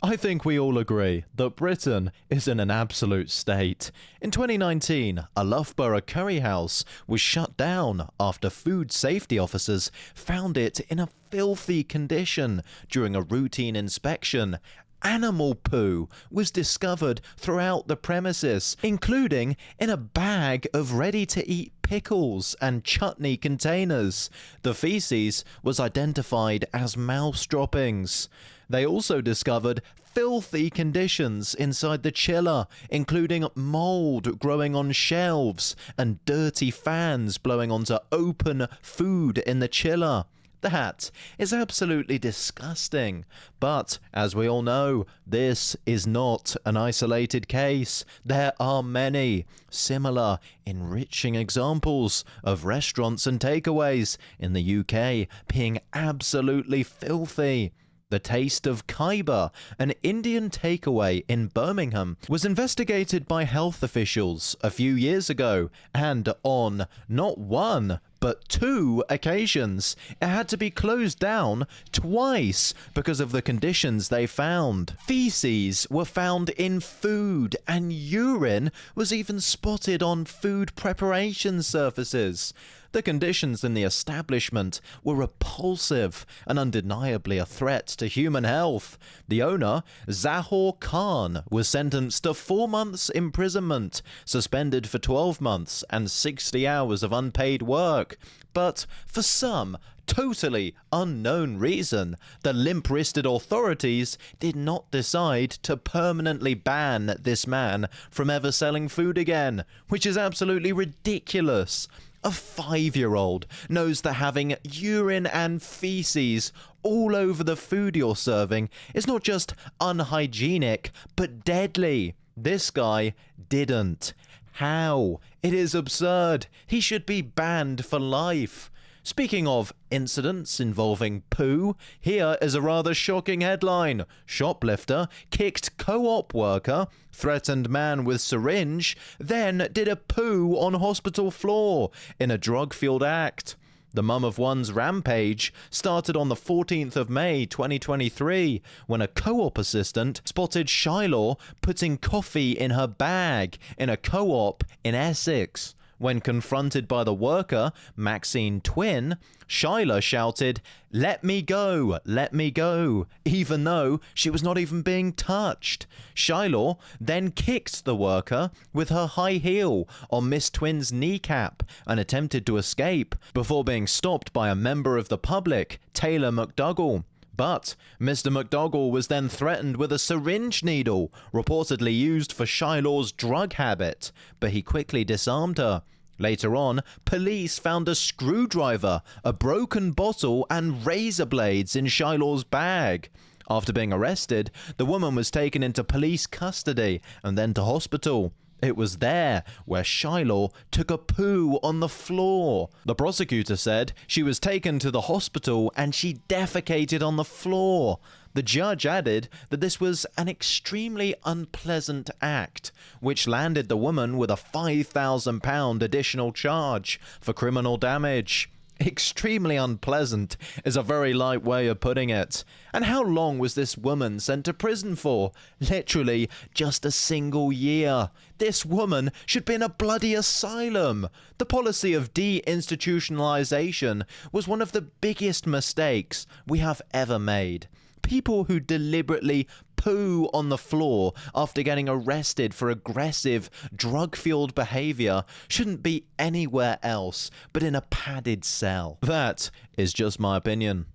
I think we all agree that Britain is in an absolute state. In 2019, a Loughborough curry house was shut down after food safety officers found it in a filthy condition during a routine inspection. Animal poo was discovered throughout the premises, including in a bag of ready-to-eat pickles and chutney containers. The feces was identified as mouse droppings. They also discovered filthy conditions inside the chiller, including mold growing on shelves and dirty fans blowing onto open food in the chiller. That is absolutely disgusting. But, as we all know, this is not an isolated case. There are many similar, enriching examples of restaurants and takeaways in the UK being absolutely filthy. The Taste of Khyber, an Indian takeaway in Birmingham, was investigated by health officials a few years ago, and on not one, but two occasions, it had to be closed down twice because of the conditions they found. Feces were found in food, and urine was even spotted on food preparation surfaces. The conditions in the establishment were repulsive and undeniably a threat to human health. The owner, Zahor Khan, was sentenced to 4 months imprisonment, suspended for 12 months and 60 hours of unpaid work. But for some totally unknown reason, the limp-wristed authorities did not decide to permanently ban this man from ever selling food again, which is absolutely ridiculous. A 5-year-old knows that having urine and feces all over the food you're serving is not just unhygienic, but deadly. This guy didn't. How? It is absurd. He should be banned for life. Speaking of incidents involving poo, here is a rather shocking headline. Shoplifter kicked co-op worker, threatened man with syringe, then did a poo on hospital floor in a drug-fueled act. The mum of one's rampage started on the 14th of May 2023 when a co-op assistant spotted Shiloh putting coffee in her bag in a co-op in Essex. When confronted by the worker, Maxine Twin, Shiloh shouted, "Let me go, let me go," even though she was not even being touched. Shiloh then kicked the worker with her high heel on Miss Twin's kneecap and attempted to escape before being stopped by a member of the public, Taylor McDougall. But Mr. McDougall was then threatened with a syringe needle, reportedly used for Shiloh's drug habit, but he quickly disarmed her. Later on, police found a screwdriver, a broken bottle, and razor blades in Shiloh's bag. After being arrested, the woman was taken into police custody and then to hospital. It was there where Shiloh took a poo on the floor. The prosecutor said she was taken to the hospital and she defecated on the floor. The judge added that this was an extremely unpleasant act, which landed the woman with a £5,000 additional charge for criminal damage. Extremely unpleasant is a very light way of putting it. And how long was this woman sent to prison for? Literally just a single year. This woman should be in a bloody asylum. The policy of deinstitutionalization was one of the biggest mistakes we have ever made. People who deliberately poo on the floor after getting arrested for aggressive, drug-fueled behavior shouldn't be anywhere else but in a padded cell. That is just my opinion.